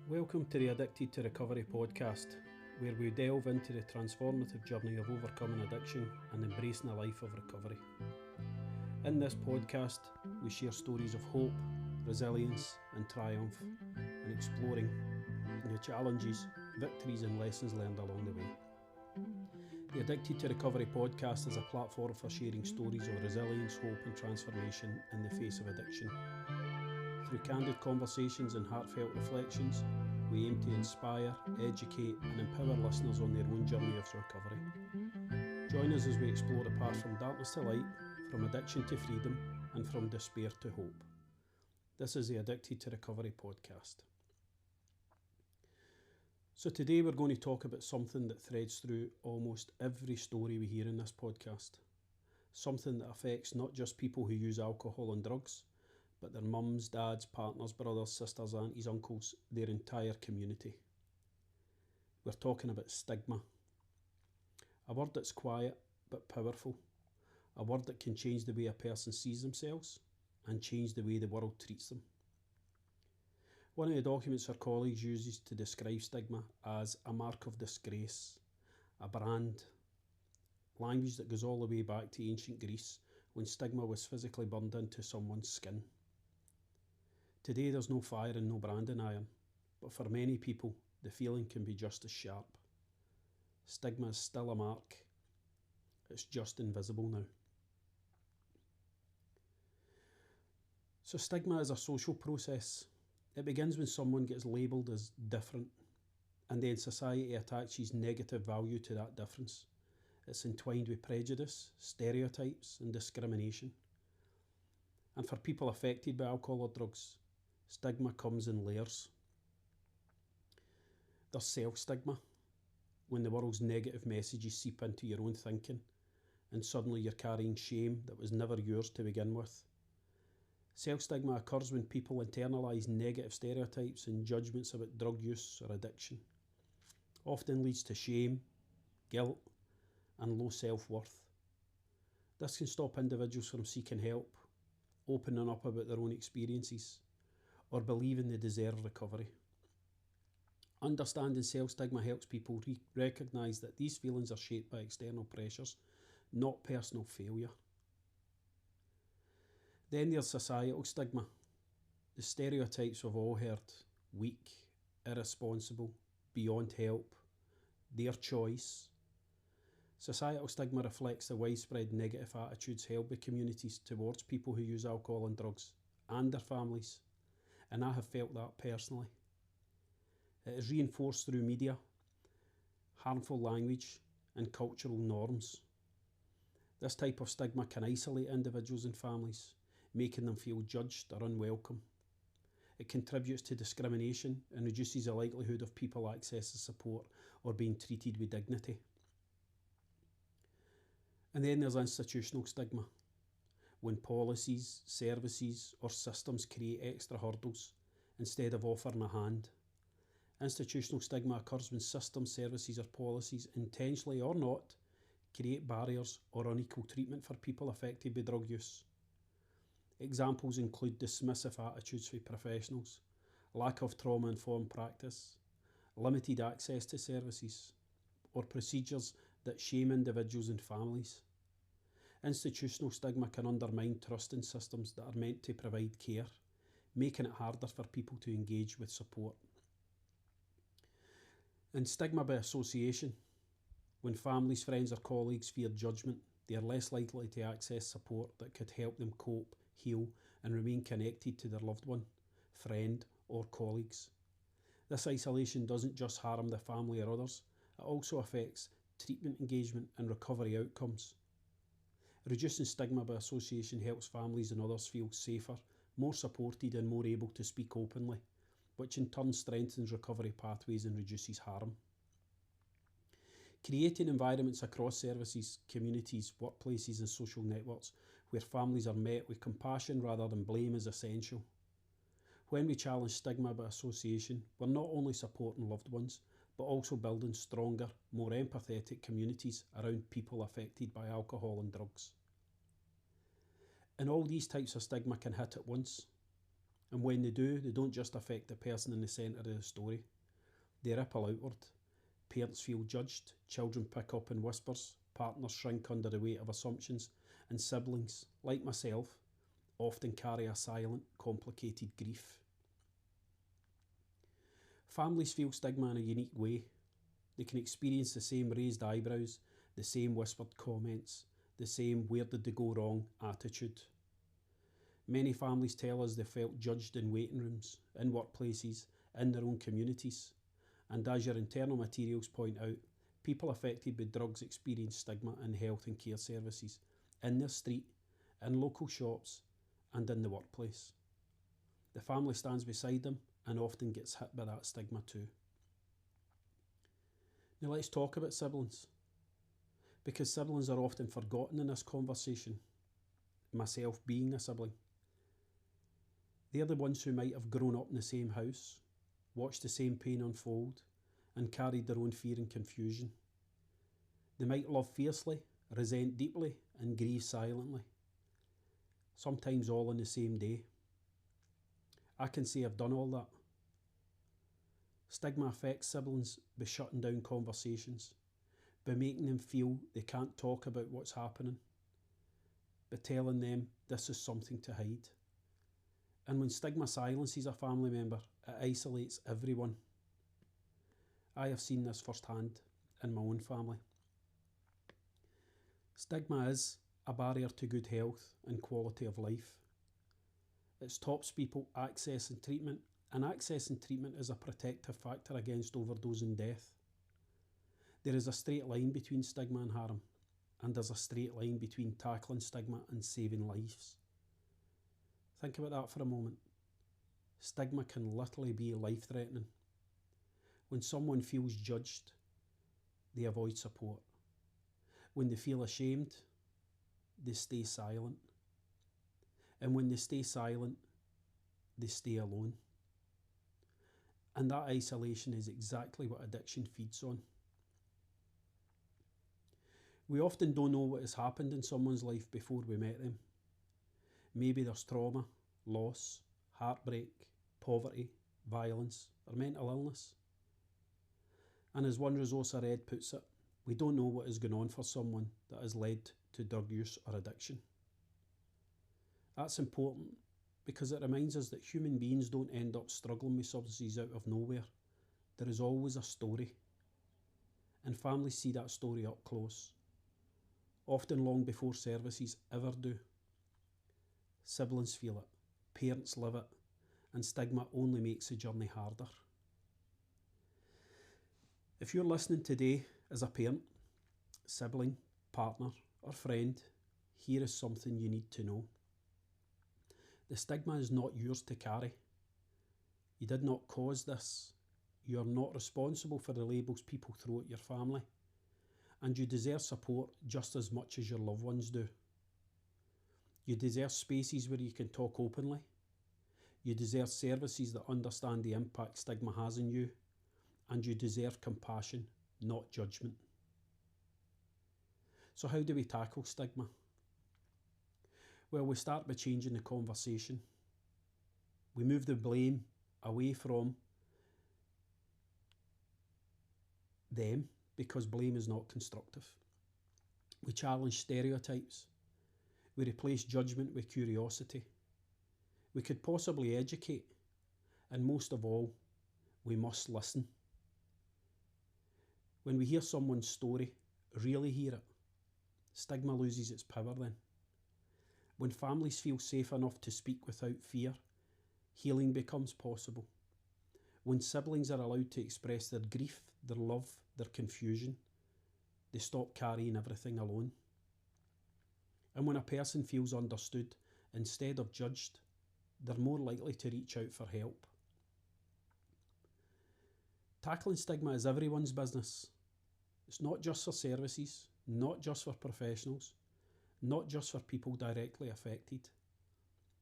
Welcome to the Addicted to Recovery podcast, where we delve into the transformative journey of overcoming addiction and embracing a life of recovery. In this podcast, we share stories of hope, resilience and triumph, and exploring the challenges, victories and lessons learned along the way. The Addicted to Recovery podcast is a platform for sharing stories of resilience, hope and transformation in the face of addiction. Through candid conversations and heartfelt reflections, we aim to inspire, educate and empower listeners on their own journey of recovery. Join us as we explore the path from darkness to light, from addiction to freedom and from despair to hope. This is the Addicted to Recovery podcast. So today we're going to talk about something that threads through almost every story we hear in this podcast. Something that affects not just people who use alcohol and drugs, but their mums, dads, partners, brothers, sisters, aunties, uncles, their entire community. We're talking about stigma. A word that's quiet but powerful. A word that can change the way a person sees themselves and change the way the world treats them. One of the documents our colleagues uses to describe stigma as a mark of disgrace, a brand, language that goes all the way back to ancient Greece when stigma was physically burned into someone's skin. Today there's no fire and no branding iron, but for many people the feeling can be just as sharp. Stigma is still a mark, it's just invisible now. So stigma is a social process. It begins when someone gets labelled as different, and then society attaches negative value to that difference. It's entwined with prejudice, stereotypes and discrimination. And for people affected by alcohol or drugs, stigma comes in layers. There's self-stigma, when the world's negative messages seep into your own thinking and suddenly you're carrying shame that was never yours to begin with. Self-stigma occurs when people internalise negative stereotypes and judgments about drug use or addiction. Often leads to shame, guilt and low self-worth. This can stop individuals from seeking help, opening up about their own experiences, or believing they deserve recovery. Understanding self-stigma helps people recognise that these feelings are shaped by external pressures, not personal failure. Then there's societal stigma. The stereotypes we've all heard: weak, irresponsible, beyond help, their choice. Societal stigma reflects the widespread negative attitudes held by communities towards people who use alcohol and drugs and their families, and I have felt that personally. It is reinforced through media, harmful language and cultural norms. This type of stigma can isolate individuals and families, making them feel judged or unwelcome. It contributes to discrimination and reduces the likelihood of people accessing support or being treated with dignity. And then there's institutional stigma, when policies, services or systems create extra hurdles instead of offering a hand. Institutional stigma occurs when systems, services or policies, intentionally or not, create barriers or unequal treatment for people affected by drug use. Examples include dismissive attitudes with professionals, lack of trauma-informed practice, limited access to services, or procedures that shame individuals and families. Institutional stigma can undermine trust in systems that are meant to provide care, making it harder for people to engage with support. And stigma by association. When families, friends or colleagues fear judgment, they are less likely to access support that could help them cope, heal and remain connected to their loved one, friend or colleagues. This isolation doesn't just harm the family or others, it also affects treatment engagement and recovery outcomes. Reducing stigma by association helps families and others feel safer, more supported and more able to speak openly, which in turn strengthens recovery pathways and reduces harm. Creating environments across services, communities, workplaces and social networks where families are met with compassion rather than blame is essential. When we challenge stigma by association, we're not only supporting loved ones, but also building stronger, more empathetic communities around people affected by alcohol and drugs. And all these types of stigma can hit at once. And when they do, they don't just affect the person in the centre of the story. They ripple outward. Parents feel judged, children pick up in whispers, partners shrink under the weight of assumptions, and siblings, like myself, often carry a silent, complicated grief. Families feel stigma in a unique way. They can experience the same raised eyebrows, the same whispered comments, the same "where did they go wrong" attitude. Many families tell us they felt judged in waiting rooms, in workplaces, in their own communities. And as your internal materials point out, people affected by drugs experience stigma in health and care services, in their street, in local shops, and in the workplace. The family stands beside them and often gets hit by that stigma too. Now let's talk about siblings, because siblings are often forgotten in this conversation, myself being a sibling. They're the ones who might have grown up in the same house, watched the same pain unfold, and carried their own fear and confusion. They might love fiercely, resent deeply, and grieve silently, sometimes all in the same day. I can say I've done all that. Stigma affects siblings by shutting down conversations, by making them feel they can't talk about what's happening, by telling them this is something to hide. And when stigma silences a family member, it isolates everyone. I have seen this firsthand in my own family. Stigma is a barrier to good health and quality of life. It stops people accessing treatment, and accessing treatment is a protective factor against overdose and death. There is a straight line between stigma and harm, and there's a straight line between tackling stigma and saving lives. Think about that for a moment. Stigma can literally be life-threatening. When someone feels judged, they avoid support. When they feel ashamed, they stay silent. And when they stay silent, they stay alone. And that isolation is exactly what addiction feeds on. We often don't know what has happened in someone's life before we met them. Maybe there's trauma, loss, heartbreak, poverty, violence, or mental illness. And as one resource I read puts it, we don't know what is going on for someone that has led to drug use or addiction. That's important because it reminds us that human beings don't end up struggling with substances out of nowhere. There is always a story. And families see that story up close, often long before services ever do. Siblings feel it, parents live it, and stigma only makes the journey harder. If you're listening today as a parent, sibling, partner, or friend, here is something you need to know. The stigma is not yours to carry. You did not cause this. You are not responsible for the labels people throw at your family. And you deserve support just as much as your loved ones do. You deserve spaces where you can talk openly. You deserve services that understand the impact stigma has on you. And you deserve compassion, not judgment. So how do we tackle stigma? Well, we start by changing the conversation. We move the blame away from them because blame is not constructive. We challenge stereotypes. We replace judgment with curiosity. We could possibly educate. And most of all, we must listen. When we hear someone's story, really hear it, stigma loses its power then. When families feel safe enough to speak without fear, healing becomes possible. When siblings are allowed to express their grief, their love, their confusion, they stop carrying everything alone. And when a person feels understood instead of judged, they're more likely to reach out for help. Tackling stigma is everyone's business. It's not just for services, not just for professionals, not just for people directly affected.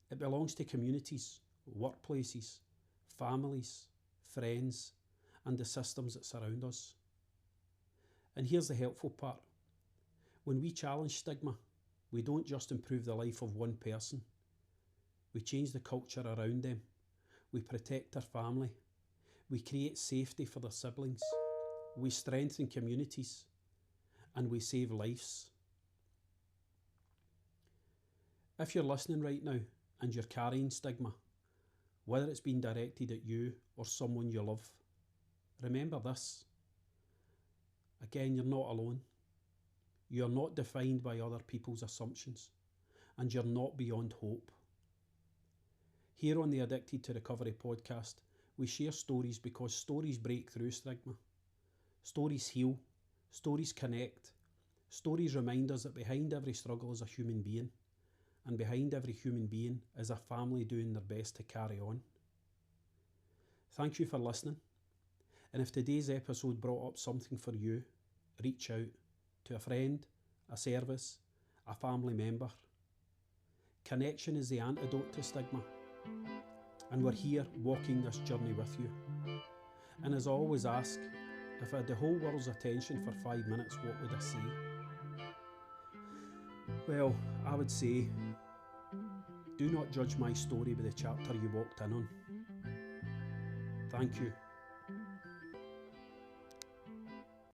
It belongs to communities, workplaces, families, friends, and the systems that surround us. And here's the helpful part. When we challenge stigma, we don't just improve the life of one person. We change the culture around them We protect our family. We create safety for their siblings. We strengthen communities. And we save lives. If you're listening right now and you're carrying stigma, whether it's been directed at you or someone you love, remember this. Again, you're not alone. You're not defined by other people's assumptions, and you're not beyond hope. Here on the Addicted to Recovery podcast, we share stories because stories break through stigma. Stories heal. Stories connect. Stories remind us that behind every struggle is a human being, and behind every human being is a family doing their best to carry on. Thank you for listening. And if today's episode brought up something for you, reach out to a friend, a service, a family member. Connection is the antidote to stigma. And we're here walking this journey with you. And as I always ask, if I had the whole world's attention for 5 minutes, what would I say? Well, I would say, do not judge my story by the chapter you walked in on. Thank you.